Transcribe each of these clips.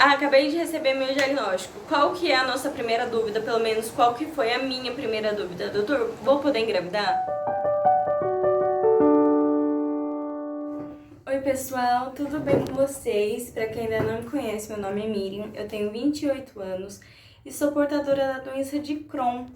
Acabei de receber meu diagnóstico. Qual que é a nossa primeira dúvida? Pelo menos qual que foi a minha primeira dúvida? Doutor, vou poder engravidar? Oi pessoal, tudo bem com vocês? Para quem ainda não me conhece, meu nome é Miriam, eu tenho 28 anos e sou portadora da doença de Crohn.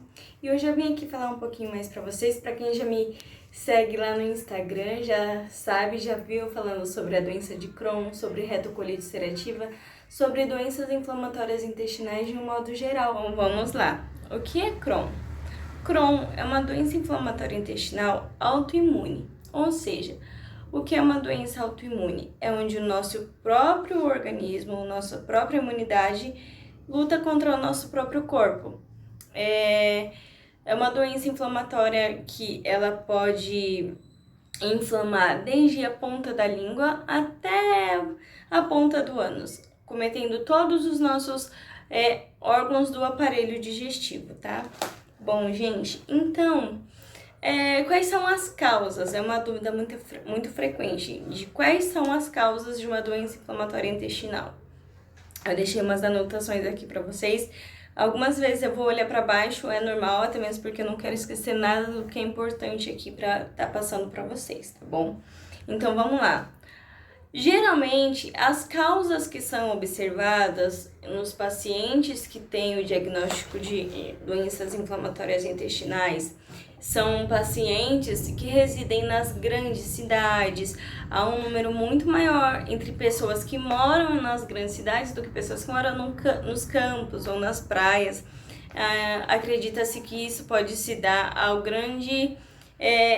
E hoje eu vim aqui falar um pouquinho mais para vocês, para quem já me segue lá no Instagram, já sabe, já viu falando sobre a doença de Crohn, sobre retocolite ulcerativa, sobre doenças inflamatórias intestinais de um modo geral. Então vamos lá. O que é Crohn? Crohn é uma doença inflamatória intestinal autoimune, ou seja, o que é uma doença autoimune? É onde o nosso próprio organismo, nossa própria imunidade luta contra o nosso próprio corpo. É uma doença inflamatória que ela pode inflamar desde a ponta da língua até a ponta do ânus, cometendo todos os nossos órgãos do aparelho digestivo, tá? Bom, gente, então, quais são as causas? É uma dúvida muito frequente de quais são as causas de uma doença inflamatória intestinal. Eu deixei umas anotações aqui para vocês. Algumas vezes eu vou olhar para baixo, é normal, até mesmo porque eu não quero esquecer nada do que é importante aqui para estar passando para vocês, tá bom? Então vamos lá. Geralmente, as causas que são observadas nos pacientes que têm o diagnóstico de doenças inflamatórias intestinais são pacientes que residem nas grandes cidades. Há um número muito maior entre pessoas que moram nas grandes cidades do que pessoas que moram nos campos ou nas praias. Acredita-se que isso pode se dar ao grande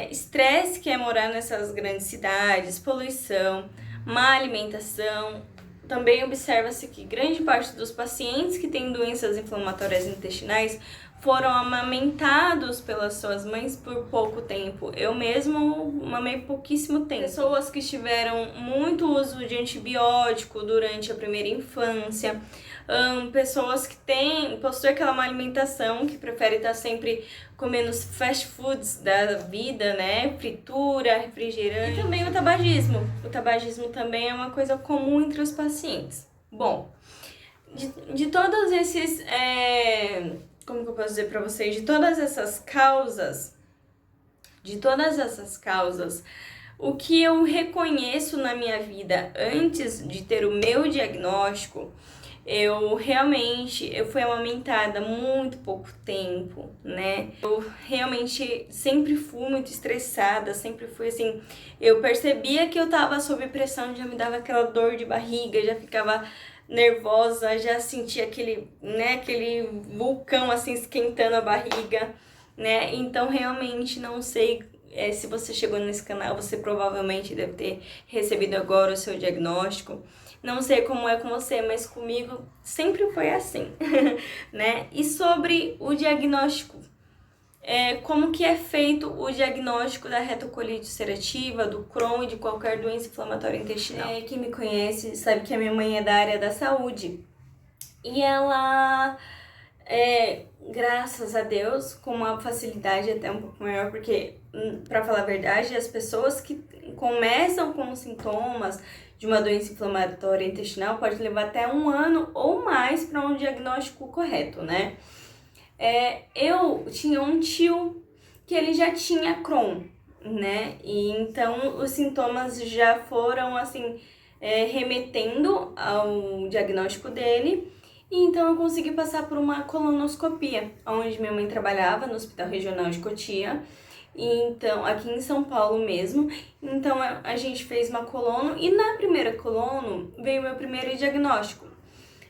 estresse que é morar nessas grandes cidades, poluição, má alimentação. Também observa-se que grande parte dos pacientes que têm doenças inflamatórias intestinais foram amamentados pelas suas mães por pouco tempo. Eu mesmo mamei pouquíssimo tempo. Pessoas que tiveram muito uso de antibiótico durante a primeira infância. Pessoas que possuem aquela má alimentação, que prefere estar sempre comendo os fast foods da vida, né? Fritura, refrigerante. E também o tabagismo. O tabagismo também é uma coisa comum entre os pacientes. Bom, de todos esses... como que eu posso dizer para vocês? De todas essas causas, o que eu reconheço na minha vida antes de ter o meu diagnóstico, eu fui amamentada há muito pouco tempo, né? Eu realmente sempre fui muito estressada, sempre fui assim, eu percebia que eu tava sob pressão, já me dava aquela dor de barriga, já ficava nervosa, já sentia aquele vulcão assim esquentando a barriga, né? Então realmente não sei se você chegou nesse canal, você provavelmente deve ter recebido agora o seu diagnóstico. Não sei como é com você, mas comigo sempre foi assim, né? E sobre o diagnóstico, como que é feito o diagnóstico da retocolite ulcerativa, do Crohn e de qualquer doença inflamatória intestinal? Quem me conhece sabe que a minha mãe é da área da saúde. E ela, graças a Deus, com uma facilidade até um pouco maior, porque, pra falar a verdade, as pessoas que começam com sintomas de uma doença inflamatória intestinal pode levar até 1 ano ou mais para um diagnóstico correto, né? Eu tinha um tio que ele já tinha Crohn, né? E então os sintomas já foram assim remetendo ao diagnóstico dele. E então eu consegui passar por uma colonoscopia, onde minha mãe trabalhava no Hospital Regional de Cotia. Então, aqui em São Paulo mesmo. Então a gente fez uma colono e na primeira colono veio meu primeiro diagnóstico.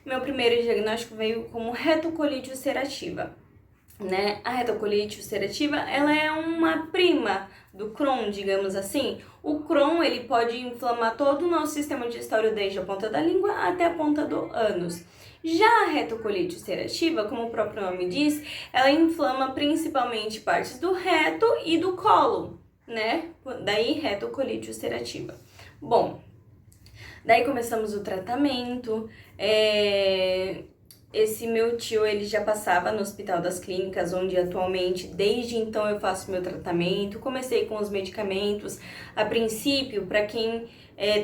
Meu primeiro diagnóstico veio como retocolite ulcerativa, né? A retocolite ulcerativa, ela é uma prima do Crohn, digamos assim. O Crohn, ele pode inflamar todo o nosso sistema digestório desde a ponta da língua até a ponta do ânus. Já a retocolite ulcerativa, como o próprio nome diz, ela inflama principalmente partes do reto e do cólon, né? Daí retocolite ulcerativa. Bom, daí começamos o tratamento, Esse meu tio, ele já passava no Hospital das Clínicas, onde atualmente, desde então, eu faço meu tratamento. Comecei com os medicamentos. A princípio, para quem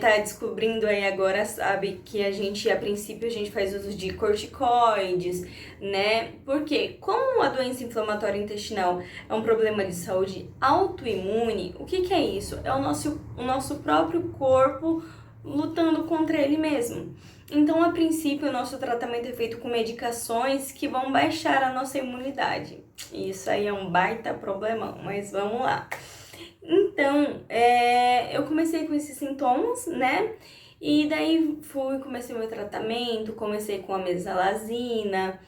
tá descobrindo aí agora, sabe que a princípio, a gente faz uso de corticoides, né? Porque como a doença inflamatória intestinal é um problema de saúde autoimune, o que é isso? É o nosso próprio corpo lutando contra ele mesmo. Então, a princípio, o nosso tratamento é feito com medicações que vão baixar a nossa imunidade. Isso aí é um baita problemão, mas vamos lá. Então, eu comecei com esses sintomas, né? E daí comecei meu tratamento, comecei com a mesalazina,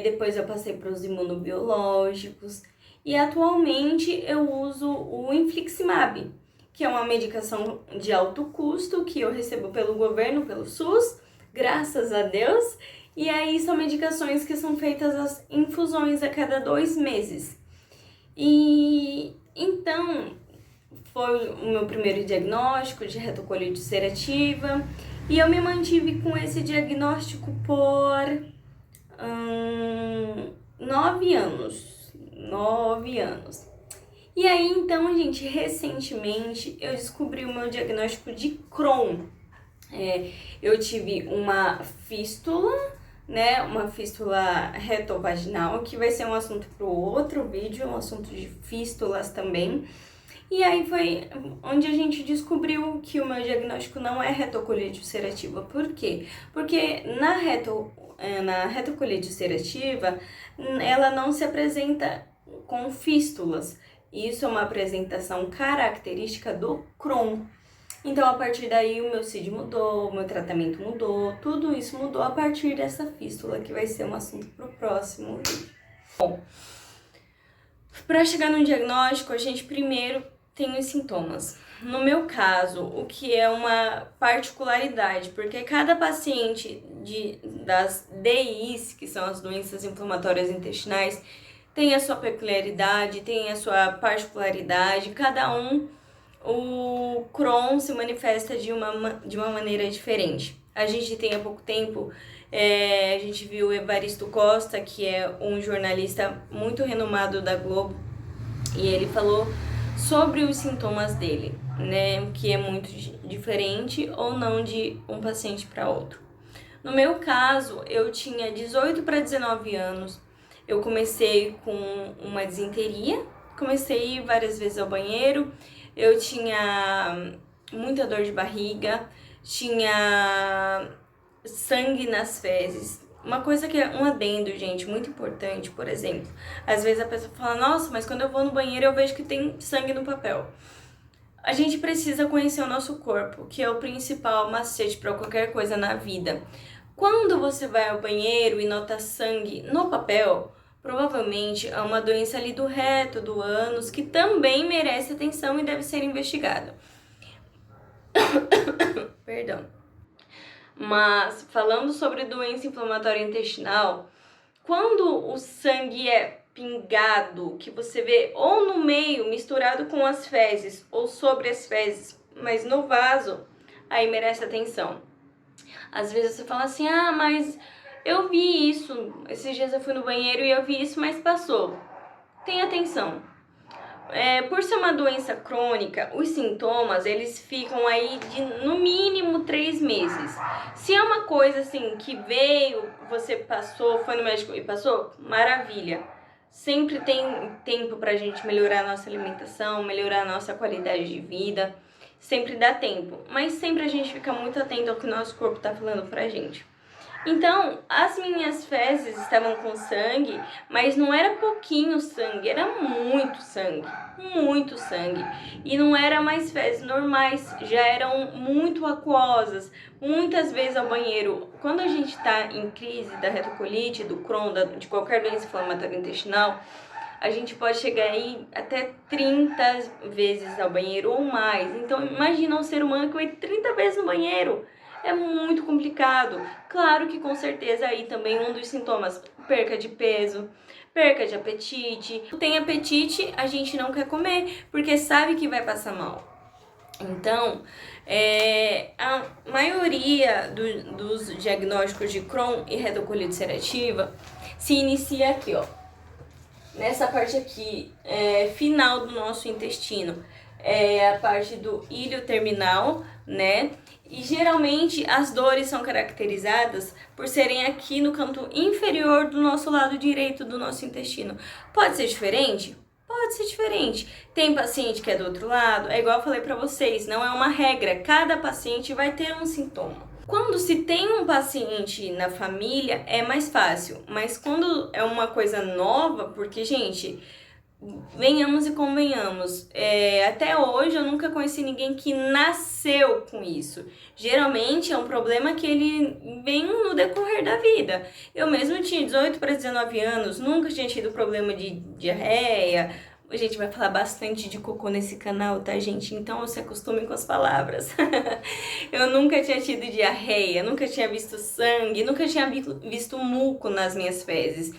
depois eu passei para os imunobiológicos. E atualmente eu uso o infliximab, que é uma medicação de alto custo que eu recebo pelo governo, pelo SUS, graças a Deus. E aí são medicações que são feitas as infusões a cada 2 meses. E então foi o meu primeiro diagnóstico de retocolite ulcerativa e eu me mantive com esse diagnóstico por 9 anos. 9 anos. E aí, então, gente, recentemente eu descobri o meu diagnóstico de Crohn. Eu tive uma fístula, né? Uma fístula retovaginal, que vai ser um assunto para o outro vídeo, um assunto de fístulas também. E aí foi onde a gente descobriu que o meu diagnóstico não é retocolite ulcerativa. Por quê? Porque na retocolite ulcerativa, ela não se apresenta com fístulas. Isso é uma apresentação característica do Crohn. Então, a partir daí, o meu CID mudou, o meu tratamento mudou, tudo isso mudou a partir dessa fístula, que vai ser um assunto para o próximo vídeo. Bom, para chegar no diagnóstico, a gente primeiro tem os sintomas. No meu caso, o que é uma particularidade, porque cada paciente das DIs, que são as doenças inflamatórias intestinais, tem a sua peculiaridade, tem a sua particularidade, cada um, o Crohn se manifesta de uma maneira diferente. A gente tem há pouco tempo, a gente viu o Evaristo Costa, que é um jornalista muito renomado da Globo, e ele falou sobre os sintomas dele, né, que é muito diferente ou não de um paciente para outro. No meu caso, eu tinha 18 para 19 anos, eu comecei com uma disenteria, comecei a ir várias vezes ao banheiro, eu tinha muita dor de barriga, tinha sangue nas fezes. Uma coisa que é um adendo, gente, muito importante, por exemplo, às vezes a pessoa fala, nossa, mas quando eu vou no banheiro eu vejo que tem sangue no papel. A gente precisa conhecer o nosso corpo, que é o principal macete para qualquer coisa na vida. Quando você vai ao banheiro e nota sangue no papel, provavelmente é uma doença ali do reto, do ânus, que também merece atenção e deve ser investigada. Perdão. Mas, falando sobre doença inflamatória intestinal, quando o sangue é pingado, que você vê ou no meio, misturado com as fezes, ou sobre as fezes, mas no vaso, aí merece atenção. Às vezes você fala assim, mas eu vi isso, esses dias eu fui no banheiro e eu vi isso, mas passou. Tenha atenção. Por ser uma doença crônica, os sintomas, eles ficam aí de no mínimo 3 meses. Se é uma coisa assim que veio, você passou, foi no médico e passou, maravilha. Sempre tem tempo pra gente melhorar a nossa alimentação, melhorar a nossa qualidade de vida. Sempre dá tempo, mas sempre a gente fica muito atento ao que o nosso corpo tá falando pra gente. Então, as minhas fezes estavam com sangue, mas não era pouquinho sangue, era muito sangue, muito sangue. E não era mais fezes normais, já eram muito aquosas, muitas vezes ao banheiro. Quando a gente está em crise da retocolite, do Crohn, de qualquer doença inflamatória intestinal, a gente pode chegar aí até 30 vezes ao banheiro ou mais. Então, imagina um ser humano que vai 30 vezes no banheiro. É muito complicado. Claro que com certeza aí também um dos sintomas, perca de peso, perca de apetite. Tem apetite, a gente não quer comer, porque sabe que vai passar mal. Então, A maioria dos diagnósticos de Crohn e retocolite ulcerativa se inicia aqui, ó. Nessa parte aqui, final do nosso intestino, a parte do ilho terminal, né? E geralmente as dores são caracterizadas por serem aqui no canto inferior do nosso lado direito do nosso intestino. Pode ser diferente? Pode ser diferente. Tem paciente que é do outro lado, é igual eu falei pra vocês, não é uma regra, cada paciente vai ter um sintoma. Quando se tem um paciente na família é mais fácil, mas quando é uma coisa nova, porque, gente, venhamos e convenhamos, até hoje eu nunca conheci ninguém que nasceu com isso. Geralmente é um problema que ele vem no decorrer da vida. Eu mesmo tinha 18 para 19 anos, nunca tinha tido problema de diarreia. A gente vai falar bastante de cocô nesse canal, tá, gente? Então se acostumem com as palavras. Eu nunca tinha tido diarreia, nunca tinha visto sangue, nunca tinha visto muco nas minhas fezes.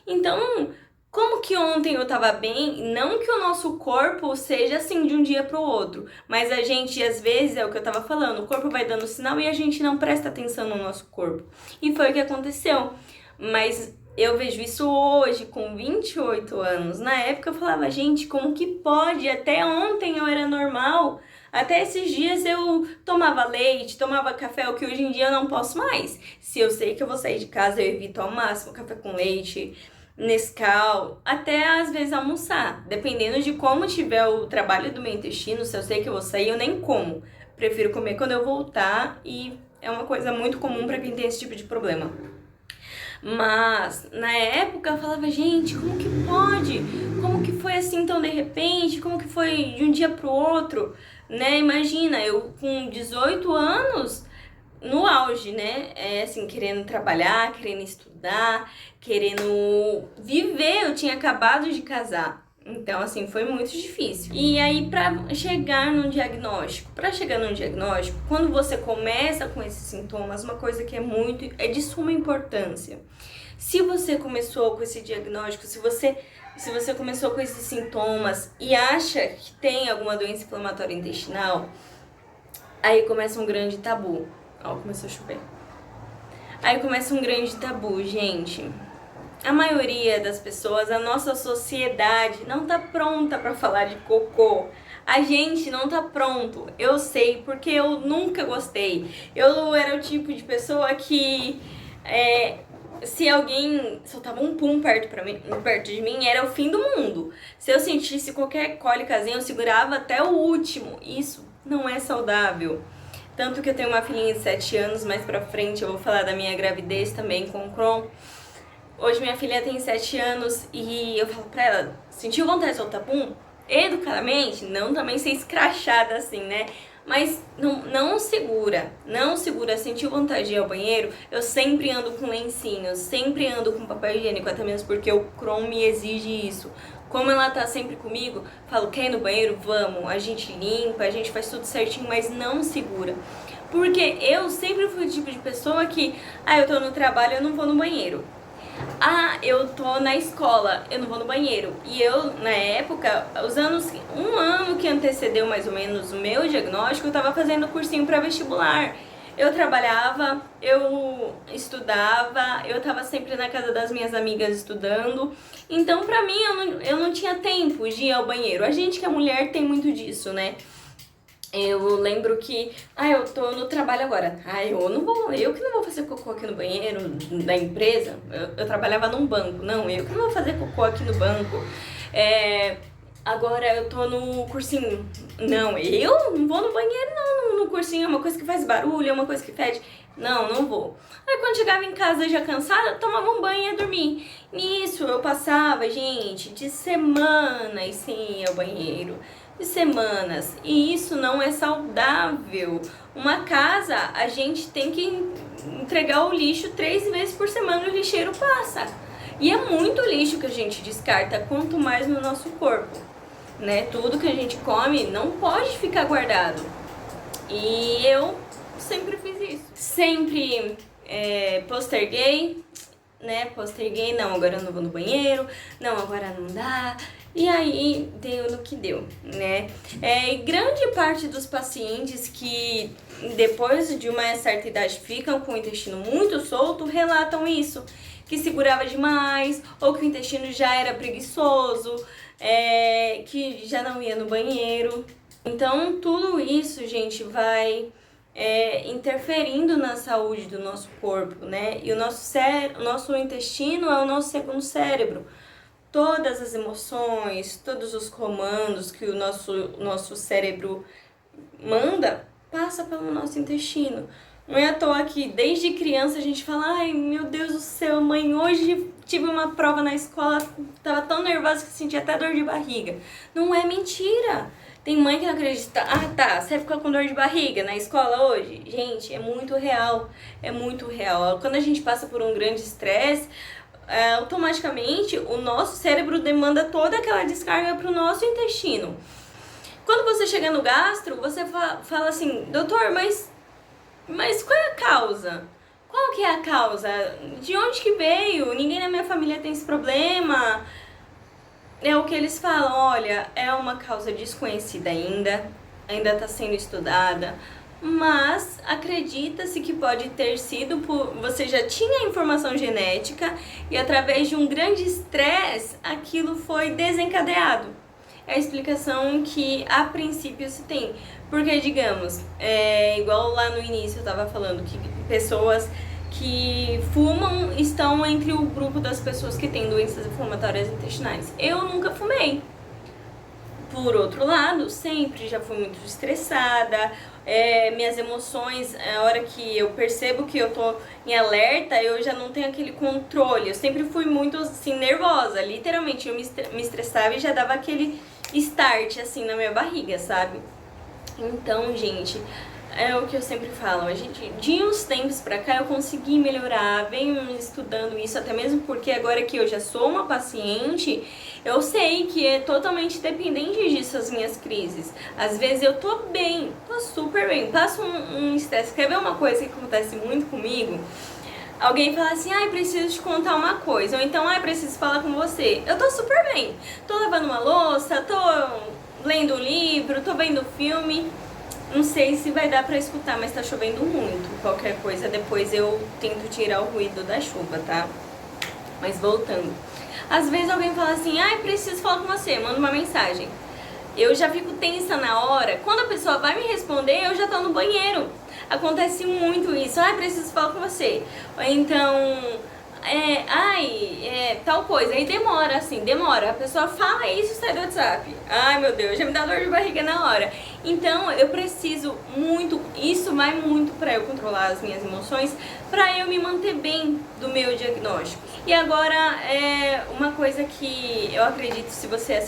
Então, como que ontem eu tava bem? Não que o nosso corpo seja assim de um dia pro outro, mas a gente, às vezes, é o que eu tava falando, o corpo vai dando sinal e a gente não presta atenção no nosso corpo. E foi o que aconteceu. Mas eu vejo isso hoje, com 28 anos. Na época eu falava, gente, como que pode? Até ontem eu era normal. Até esses dias eu tomava leite, tomava café, o que hoje em dia eu não posso mais. Se eu sei que eu vou sair de casa, eu evito ao máximo café com leite, Nescau, até às vezes almoçar. Dependendo de como tiver o trabalho do meu intestino, se eu sei que eu vou sair, eu nem como. Prefiro comer quando eu voltar e é uma coisa muito comum para quem tem esse tipo de problema. Mas na época eu falava, gente, como que pode? Como que foi assim tão de repente? Como que foi de um dia pro outro? Né? Imagina, eu com 18 anos, no auge, né? Assim, querendo trabalhar, querendo estudar, querendo viver. Eu tinha acabado de casar. Então, assim, foi muito difícil. E aí, para chegar num diagnóstico, quando você começa com esses sintomas, uma coisa que é de suma importância. Se você começou com esse diagnóstico, se você começou com esses sintomas e acha que tem alguma doença inflamatória intestinal, aí começa um grande tabu. Ó, começou a chover. Aí começa um grande tabu, gente. A maioria das pessoas, a nossa sociedade não tá pronta pra falar de cocô. A gente não tá pronto. Eu sei, porque eu nunca gostei. Eu era o tipo de pessoa que se alguém soltava um pum perto de mim, era o fim do mundo. Se eu sentisse qualquer cólicazinha, eu segurava até o último. Isso não é saudável. Tanto que eu tenho uma filhinha de 7 anos, mais pra frente eu vou falar da minha gravidez também com Crohn. Hoje minha filha tem 7 anos e eu falo pra ela, sentiu vontade de soltar pum? Educadamente, não também ser escrachada assim, né? Mas não segura, sentiu vontade de ir ao banheiro, eu sempre ando com lencinhos, sempre ando com papel higiênico, até mesmo porque o Crohn me exige isso. Como ela tá sempre comigo, falo, quer ir no banheiro? Vamos, a gente limpa, a gente faz tudo certinho, mas não segura. Porque eu sempre fui o tipo de pessoa que, eu tô no trabalho, eu não vou no banheiro. Eu tô na escola, eu não vou no banheiro. E eu, na época, um ano que antecedeu mais ou menos o meu diagnóstico, eu tava fazendo cursinho pra vestibular. Eu trabalhava, eu estudava, eu tava sempre na casa das minhas amigas estudando. Então, pra mim, eu não tinha tempo de ir ao banheiro. A gente que é mulher tem muito disso, né? Eu lembro que, eu tô no trabalho agora. Eu que não vou fazer cocô aqui no banheiro da empresa. Eu trabalhava num banco. Não, eu que não vou fazer cocô aqui no banco. Agora eu tô no cursinho. Não, eu não vou no banheiro não, no cursinho. É uma coisa que faz barulho, é uma coisa que fede. Não vou. Aí quando chegava em casa já cansada, eu tomava um banho e ia dormir. Nisso eu passava, gente, de semanas sem ir ao banheiro. De semanas. E isso não é saudável. Uma casa, a gente tem que entregar o lixo 3 vezes por semana, o lixeiro passa. E é muito lixo que a gente descarta, quanto mais no nosso corpo, né? Tudo que a gente come não pode ficar guardado. E eu sempre fiz isso. Sempre posterguei. né, posterguei, não, agora eu não vou no banheiro, não, agora não dá. E aí deu no que deu, né? E grande parte dos pacientes que depois de uma certa idade ficam com o intestino muito solto relatam isso, que segurava demais, ou que o intestino já era preguiçoso, que já não ia no banheiro. Então tudo isso, gente, vai interferindo na saúde do nosso corpo, né? E o nosso intestino é o nosso segundo cérebro. Todas as emoções, todos os comandos que o nosso cérebro manda, passa pelo nosso intestino. Não é à toa que desde criança a gente fala, ai meu Deus do céu, mãe, hoje tive uma prova na escola, tava tão nervosa que sentia até dor de barriga. Não é mentira. Tem mãe que não acredita, tá, você ficou com dor de barriga na escola hoje? Gente, é muito real, é muito real. Quando a gente passa por um grande estresse, automaticamente o nosso cérebro demanda toda aquela descarga para o nosso intestino. Quando você chega no gastro, você fala assim, doutor, mas qual é a causa? Qual que é a causa? De onde que veio? Ninguém na minha família tem esse problema. É o que eles falam, olha, é uma causa desconhecida ainda está sendo estudada, mas acredita-se que pode ter sido você já tinha informação genética e através de um grande estresse aquilo foi desencadeado. É a explicação que a princípio se tem, porque digamos, igual lá no início eu estava falando que pessoas que fumam estão entre o grupo das pessoas que têm doenças inflamatórias intestinais. Eu nunca fumei. Por outro lado, sempre já fui muito estressada, minhas emoções, a hora que eu percebo que eu tô em alerta, eu já não tenho aquele controle. Eu sempre fui muito, assim, nervosa, literalmente, eu me estressava e já dava aquele start, assim, na minha barriga, sabe? Então, gente, é o que eu sempre falo, de uns tempos pra cá eu consegui melhorar, venho estudando isso, até mesmo porque agora que eu já sou uma paciente, eu sei que é totalmente dependente disso as minhas crises. Às vezes eu tô bem, tô super bem, passo um estresse. Quer ver uma coisa que acontece muito comigo? Alguém fala assim, preciso te contar uma coisa, ou então, preciso falar com você. Eu tô super bem, tô lavando uma louça, tô lendo um livro, tô vendo filme. Não sei se vai dar pra escutar, mas tá chovendo muito. Qualquer coisa, depois eu tento tirar o ruído da chuva, tá? Mas voltando. Às vezes alguém fala assim, preciso falar com você, manda uma mensagem. Eu já fico tensa na hora. Quando a pessoa vai me responder, eu já tô no banheiro. Acontece muito isso. Preciso falar com você. Ou então, tal coisa. Aí demora, assim, demora. A pessoa fala isso e sai do WhatsApp. Ai, meu Deus, já me dá dor de barriga na hora. Então, eu preciso muito, isso vai muito pra eu controlar as minhas emoções, pra eu me manter bem do meu diagnóstico. E agora, uma coisa que eu acredito, se você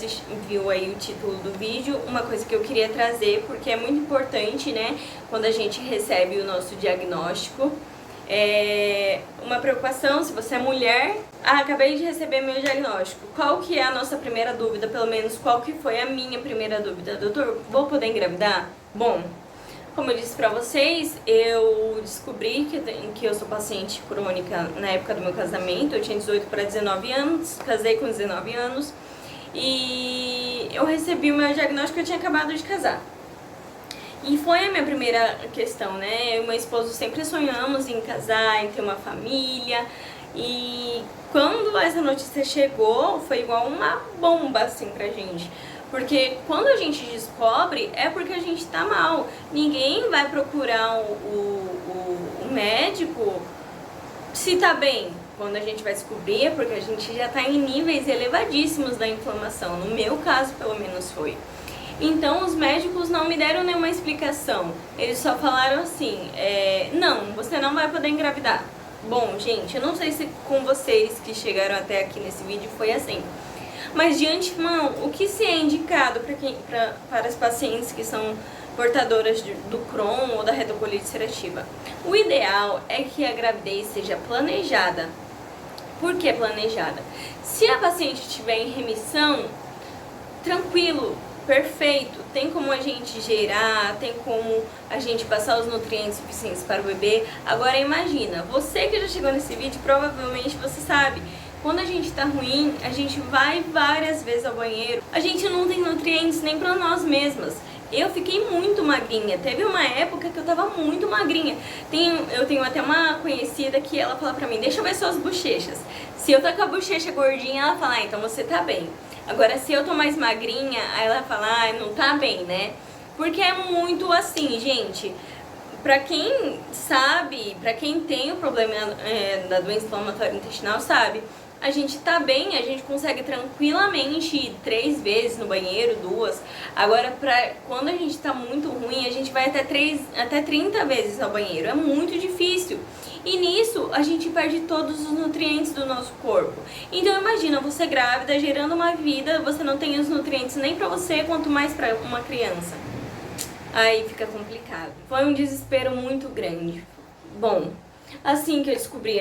viu aí o título do vídeo, uma coisa que eu queria trazer, porque é muito importante, né, quando a gente recebe o nosso diagnóstico. Uma preocupação, se você é mulher, acabei de receber meu diagnóstico, qual que é a nossa primeira dúvida, pelo menos qual que foi a minha primeira dúvida? Doutor, vou poder engravidar? Bom, como eu disse pra vocês, eu descobri que eu sou paciente crônica na época do meu casamento, eu tinha 18 para 19 anos, casei com 19 anos e eu recebi o meu diagnóstico, eu tinha acabado de casar. E foi a minha primeira questão, né? Eu e meu esposo sempre sonhamos em casar, em ter uma família. E quando essa notícia chegou, foi igual uma bomba, assim, pra gente. Porque quando a gente descobre, é porque a gente tá mal. Ninguém vai procurar o médico se tá bem. Quando a gente vai descobrir, é porque a gente já tá em níveis elevadíssimos da inflamação. No meu caso, pelo menos, foi. Então os médicos não me deram nenhuma explicação, eles só falaram assim, não, você não vai poder engravidar. Bom, gente, eu não sei se com vocês que chegaram até aqui nesse vídeo foi assim, mas de antemão, o que se é indicado para as pacientes que são portadoras do Crohn ou da retocolite ulcerativa? O ideal é que a gravidez seja planejada. Por que planejada? Se a paciente estiver em remissão, tranquilo, perfeito, tem como a gente gerar, tem como a gente passar os nutrientes suficientes para o bebê. Agora imagina, você que já chegou nesse vídeo, provavelmente você sabe, quando a gente tá ruim, a gente vai várias vezes ao banheiro, a gente não tem nutrientes nem para nós mesmas. Eu fiquei muito magrinha, teve uma época que eu tava muito magrinha. Eu tenho até uma conhecida que ela fala pra mim, deixa eu ver suas bochechas. Se eu tô com a bochecha gordinha, ela fala, então você tá bem. Agora, se eu tô mais magrinha, aí ela fala, não tá bem, né? Porque é muito assim, gente. Pra quem sabe, pra quem tem o problema da doença inflamatória intestinal, sabe? A gente tá bem, a gente consegue tranquilamente ir 3 vezes no banheiro, 2. Agora, quando a gente tá muito ruim, a gente vai até 30 vezes ao banheiro. É muito difícil. E nisso, a gente perde todos os nutrientes do nosso corpo. Então, imagina, você grávida, gerando uma vida, você não tem os nutrientes nem pra você, quanto mais pra uma criança. Aí fica complicado. Foi um desespero muito grande. Bom, assim que eu descobri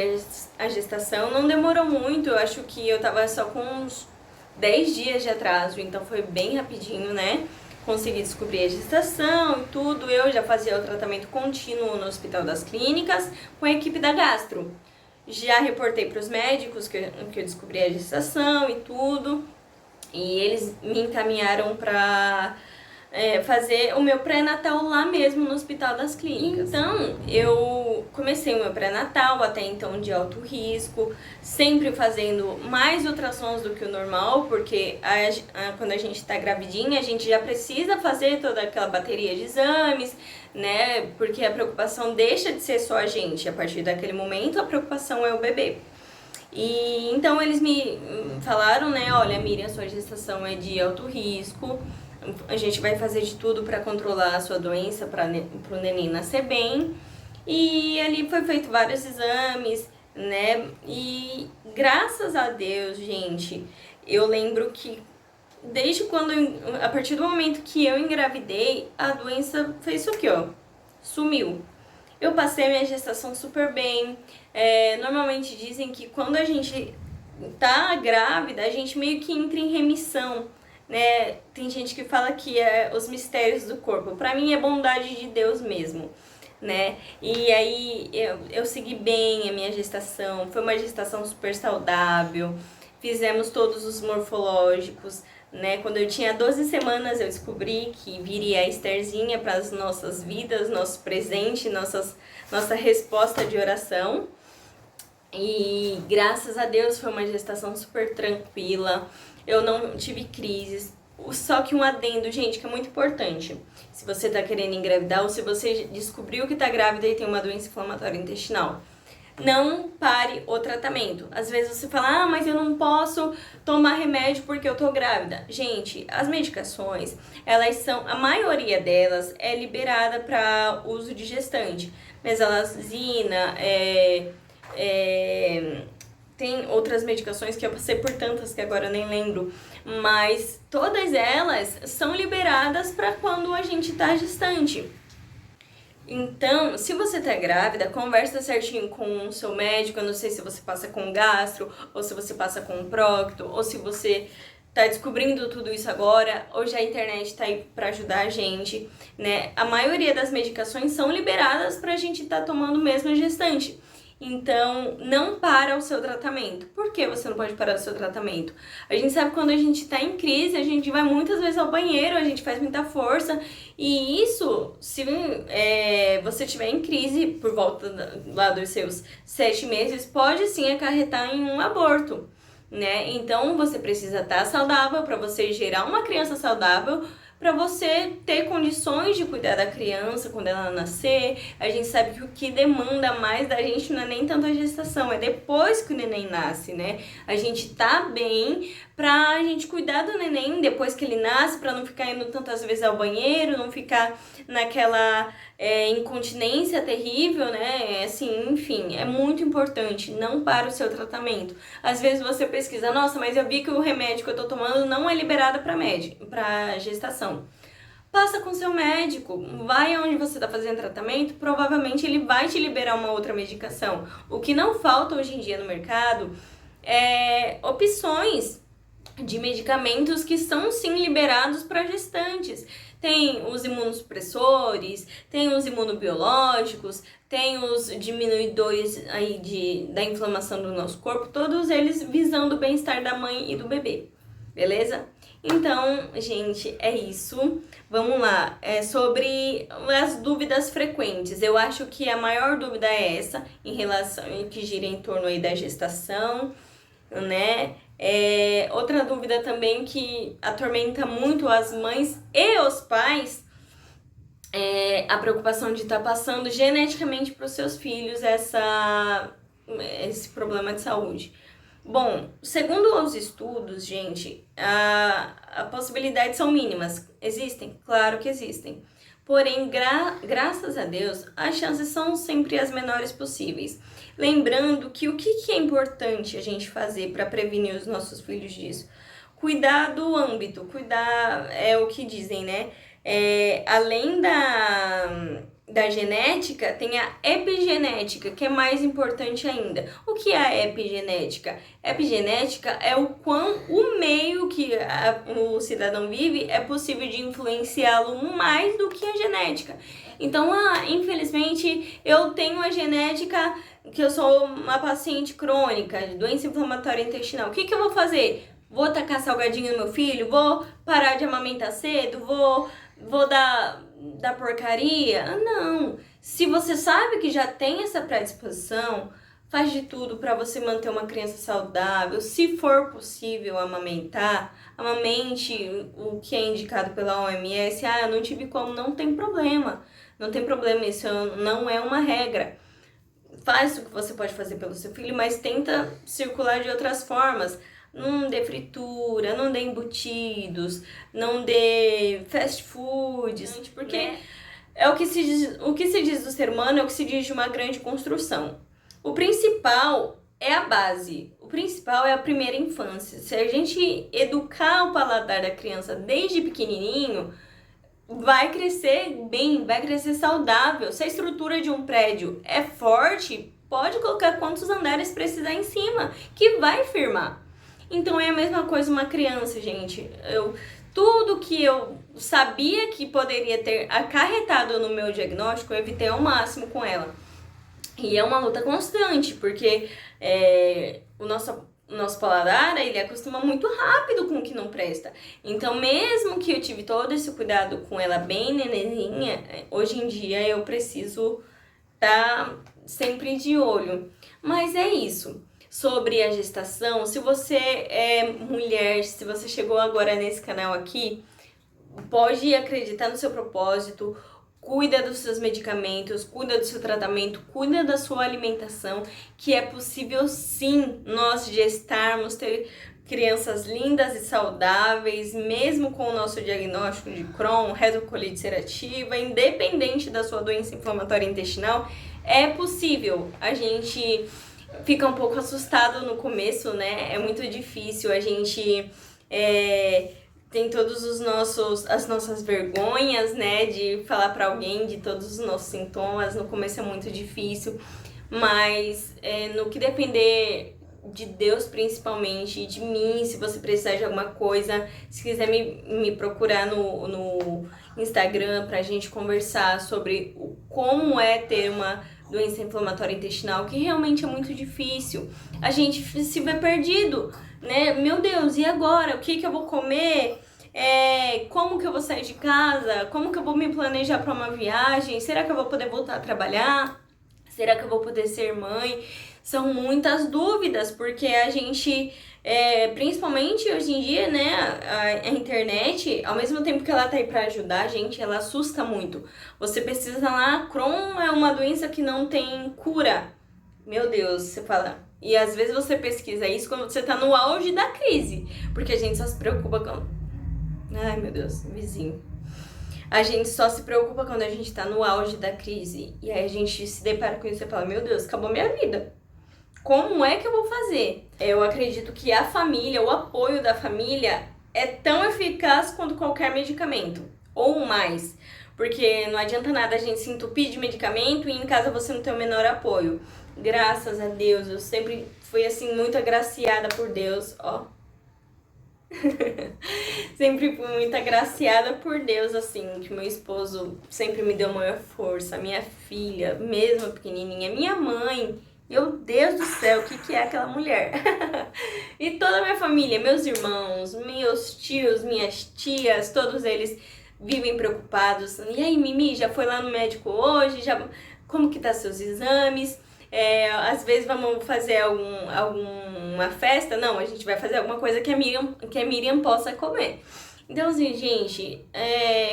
a gestação, não demorou muito, eu acho que eu tava só com uns 10 dias de atraso, então foi bem rapidinho, né? Consegui descobrir a gestação e tudo, eu já fazia o tratamento contínuo no Hospital das Clínicas com a equipe da gastro. Já reportei para os médicos que eu descobri a gestação e tudo, e eles me encaminharam para fazer o meu pré-natal lá mesmo no Hospital das Clínicas. Então, eu comecei o meu pré-natal, até então de alto risco, sempre fazendo mais ultrassons do que o normal, porque quando a gente tá gravidinha, a gente já precisa fazer toda aquela bateria de exames, né? Porque a preocupação deixa de ser só a gente, a partir daquele momento a preocupação é o bebê. E então eles me falaram, né, olha, Miriam, sua gestação é de alto risco, a gente vai fazer de tudo para controlar a sua doença, para o neném nascer bem. E ali foi feito vários exames, né? E graças a Deus, gente, eu lembro que desde a partir do momento que eu engravidei, a doença fez isso aqui, ó, sumiu. Eu passei minha gestação super bem. Normalmente dizem que quando a gente tá grávida, a gente meio que entra em remissão, né? Tem gente que fala que é os mistérios do corpo. Pra mim é bondade de Deus mesmo, né? E aí eu segui bem a minha gestação. Foi uma gestação super saudável. Fizemos todos os morfológicos, né? Quando eu tinha 12 semanas eu descobri que viria a Estherzinha para as nossas vidas, nosso presente, nossa resposta de oração. E graças a Deus foi uma gestação super tranquila, eu não tive crises. Só que um adendo, gente, que é muito importante. Se você tá querendo engravidar ou se você descobriu que tá grávida e tem uma doença inflamatória intestinal, não pare o tratamento. Às vezes você fala, mas eu não posso tomar remédio porque eu tô grávida. Gente, as medicações, a maioria delas é liberada para uso de gestante. Mesalazina, tem outras medicações que eu passei por tantas que agora eu nem lembro, mas todas elas são liberadas para quando a gente tá gestante. Então, se você tá grávida, conversa certinho com o seu médico. Eu não sei se você passa com gastro, ou se você passa com procto, ou se você tá descobrindo tudo isso agora. Hoje a internet tá aí pra ajudar a gente, né? A maioria das medicações são liberadas pra gente tá tomando mesmo a gestante. Então, não para o seu tratamento. Por que você não pode parar o seu tratamento? A gente sabe que quando a gente tá em crise, a gente vai muitas vezes ao banheiro, a gente faz muita força. E isso, se você estiver em crise por volta lá dos seus 7 meses, pode sim acarretar em um aborto, né? Então, você precisa estar saudável para você gerar uma criança saudável, para você ter condições de cuidar da criança quando ela nascer. A gente sabe que o que demanda mais da gente não é nem tanto a gestação, é depois que o neném nasce, né? A gente tá bem pra gente cuidar do neném depois que ele nasce, pra não ficar indo tantas vezes ao banheiro, não ficar naquela incontinência terrível, né? Assim, enfim, é muito importante, não para o seu tratamento. Às vezes você pesquisa, nossa, mas eu vi que o remédio que eu tô tomando não é liberado pra gestação. Passa com seu médico, vai aonde você está fazendo tratamento, provavelmente ele vai te liberar uma outra medicação. O que não falta hoje em dia no mercado é opções de medicamentos que são sim liberados para gestantes. Tem os imunossupressores, tem os imunobiológicos, tem os diminuidores aí da inflamação do nosso corpo, todos eles visando o bem-estar da mãe e do bebê, beleza? Então, gente, é isso. Vamos lá, sobre as dúvidas frequentes. Eu acho que a maior dúvida é essa, em relação que gira em torno aí da gestação, né? Outra dúvida também que atormenta muito as mães e os pais é a preocupação de estar passando geneticamente para os seus filhos esse problema de saúde. Bom, segundo os estudos, gente, a possibilidades são mínimas. Existem? Claro que existem. Porém, graças a Deus, as chances são sempre as menores possíveis. Lembrando que o que é importante a gente fazer para prevenir os nossos filhos disso? Cuidar do âmbito, cuidar é o que dizem, né? Além da genética, tem a epigenética, que é mais importante ainda. O que é a epigenética? Epigenética é o meio que o cidadão vive é possível de influenciá-lo mais do que a genética. Então, infelizmente, eu tenho a genética que eu sou uma paciente crônica de doença inflamatória intestinal. O que eu vou fazer? Vou tacar salgadinho no meu filho? Vou parar de amamentar cedo? Vou dar porcaria? Não. Se você sabe que já tem essa predisposição, faz de tudo para você manter uma criança saudável. Se for possível amamentar, amamente o que é indicado pela OMS. Eu não tive como, não tem problema. Não tem problema, isso não é uma regra. Faz o que você pode fazer pelo seu filho, mas tenta circular de outras formas. Não dê fritura, não dê embutidos, não dê fast foods, porque o que se diz do ser humano é o que se diz de uma grande construção. O principal é a base, o principal é a primeira infância. Se a gente educar o paladar da criança desde pequenininho, vai crescer bem, vai crescer saudável. Se a estrutura de um prédio é forte, pode colocar quantos andares precisar em cima, que vai firmar. Então é a mesma coisa uma criança, gente. Tudo que eu sabia que poderia ter acarretado no meu diagnóstico, eu evitei ao máximo com ela. E é uma luta constante, porque o nosso paladar, ele acostuma muito rápido com o que não presta. Então, mesmo que eu tive todo esse cuidado com ela bem nenenzinha, hoje em dia eu preciso estar sempre de olho. Mas é isso. Sobre a gestação, se você é mulher, se você chegou agora nesse canal aqui, pode acreditar no seu propósito, cuida dos seus medicamentos, cuida do seu tratamento, cuida da sua alimentação, que é possível sim nós gestarmos, ter crianças lindas e saudáveis, mesmo com o nosso diagnóstico de Crohn, retocolite ulcerativa, independente da sua doença inflamatória intestinal, é possível. A gente fica um pouco assustado no começo, né? É muito difícil, a gente tem todos as nossas vergonhas, né? De falar pra alguém de todos os nossos sintomas, no começo é muito difícil, mas no que depender de Deus principalmente, e de mim, se você precisar de alguma coisa, se quiser me procurar no Instagram pra gente conversar sobre como é ter uma doença inflamatória intestinal, que realmente é muito difícil. A gente se vê perdido, né? Meu Deus, e agora? O que eu vou comer? Como que eu vou sair de casa? Como que eu vou me planejar para uma viagem? Será que eu vou poder voltar a trabalhar? Será que eu vou poder ser mãe? São muitas dúvidas, porque a gente, principalmente hoje em dia, né, a internet, ao mesmo tempo que ela tá aí pra ajudar a gente, ela assusta muito. Você pesquisa lá, Crohn é uma doença que não tem cura. Meu Deus, você fala. E às vezes você pesquisa isso quando você tá no auge da crise, porque a gente só se preocupa com... Ai, meu Deus, vizinho. A gente só se preocupa quando a gente tá no auge da crise. E aí a gente se depara com isso e fala, meu Deus, acabou minha vida. Como é que eu vou fazer? Eu acredito que a família, o apoio da família é tão eficaz quanto qualquer medicamento, ou mais. Porque não adianta nada a gente se entupir de medicamento e em casa você não ter o menor apoio. Graças a Deus, eu sempre fui assim muito agraciada por Deus, ó. Sempre fui muito agraciada por Deus, assim, que meu esposo sempre me deu maior força, minha filha, mesmo pequenininha, minha mãe, meu Deus do céu, o que que é aquela mulher? E toda a minha família, meus irmãos, meus tios, minhas tias, todos eles vivem preocupados. E aí, Mimi, já foi lá no médico hoje? Já... Como que tá seus exames? Às vezes vamos fazer alguma festa? Não, a gente vai fazer alguma coisa que a Miriam possa comer. Então, assim, gente,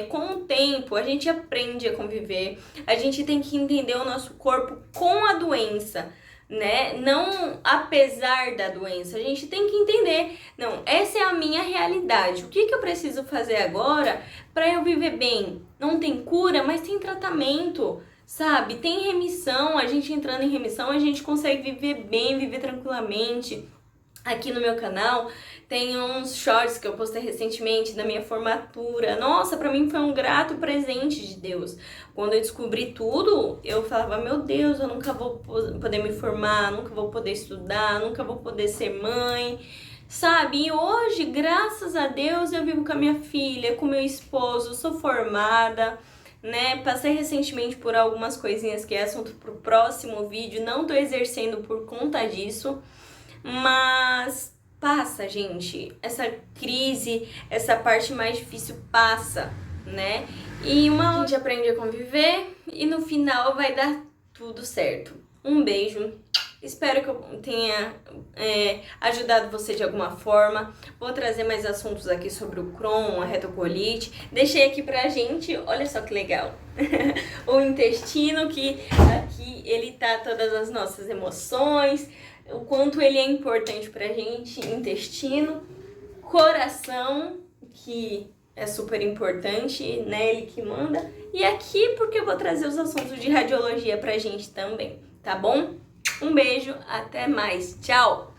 com o tempo a gente aprende a conviver, a gente tem que entender o nosso corpo com a doença, né? Não apesar da doença, a gente tem que entender, não, essa é a minha realidade, o que que eu preciso fazer agora para eu viver bem? Não tem cura, mas tem tratamento. Sabe, tem remissão, a gente entrando em remissão, a gente consegue viver bem, viver tranquilamente. Aqui no meu canal tem uns shorts que eu postei recentemente da minha formatura. Nossa, pra mim foi um grato presente de Deus. Quando eu descobri tudo, eu falava, meu Deus, eu nunca vou poder me formar, nunca vou poder estudar, nunca vou poder ser mãe. Sabe, e hoje, graças a Deus, eu vivo com a minha filha, com meu esposo, sou formada, né? Passei recentemente por algumas coisinhas que é assunto pro próximo vídeo, não tô exercendo por conta disso, mas passa, gente. Essa crise, essa parte mais difícil passa, né? E a gente aprende a conviver e no final vai dar tudo certo. Um beijo. Espero que eu tenha ajudado você de alguma forma. Vou trazer mais assuntos aqui sobre o Crohn, a retocolite. Deixei aqui pra gente, olha só que legal, o intestino, que aqui ele tá todas as nossas emoções, o quanto ele é importante pra gente, intestino, coração, que é super importante, né, ele que manda, e aqui porque eu vou trazer os assuntos de radiologia pra gente também, tá bom? Um beijo, até mais, tchau!